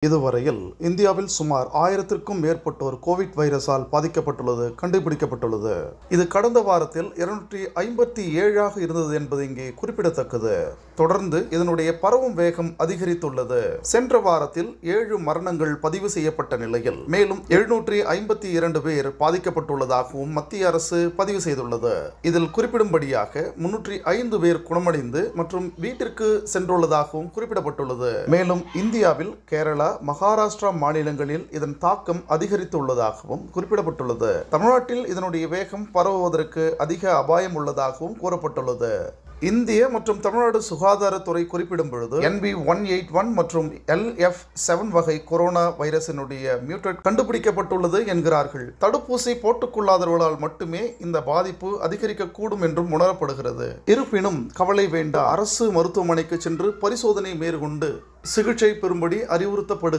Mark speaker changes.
Speaker 1: இதுவரையில் இந்தியாவில் சுமார் 1000க்கும் மேற்பட்டோர் கோவிட் வைரஸால் பாதிக்கப்பட்டுள்ளது கண்டுபிடிக்கப்பட்டுள்ளது. இது கடந்த வாரத்தில் 257ஆக இருந்தது என்பது இங்கே குறிப்பிடத்தக்கது. தொடர்ந்து இதனுடைய பரவும் வேகம் அதிகரித்துள்ளது. சென்ற வாரத்தில் 7 மரணங்கள் பதிவு செய்யப்பட்ட நிலையில் மேலும் 752 பேர் பாதிக்கப்பட்டுள்ளதாகவும் மத்திய அரசு பதிவு செய்துள்ளது. இதில் குறிப்பிடும்படியாக 305 பேர் குணமடைந்து மற்றும் வீட்டிற்கு சென்றுள்ளதாகவும் குறிப்பிடப்பட்டுள்ளது. மேலும் இந்தியாவில் கேரளா, மகாராஷ்டிரா மாநிலங்களில் இதன் தாக்கம் அதிகரித்துள்ளதாகவும் குறிப்பிடப்பட்டுள்ளது. தமிழ்நாட்டில் இதனுடைய வேகம் பரவுவதற்கு அதிக அபாயம் உள்ளதாகவும் கூறப்பட்டுள்ளது. இந்திய மற்றும் தமிழ்நாடு சுகாதாரத்துறை குறிப்பிடும் பொழுது NB181 மற்றும் LF7 வகை கொரோனா வைரஸினுடைய மியூட்டன்ட் கண்டுபிடிக்கப்பட்டுள்ளது என்கிறார்கள். தடுப்பூசி போட்டுக்கொள்ளாதவர்களால் மட்டுமே இந்த பாதிப்பு அதிகரிக்கக்கூடும் என்றும் உணரப்படுகிறது. இருப்பினும் கவலை வேண்டாம். அரசு மருத்துவமனைக்கு சென்று பரிசோதனை மேற்கொண்டு சிகிச்சை பெறும்படி அறிவுறுத்தப்படுகிறது.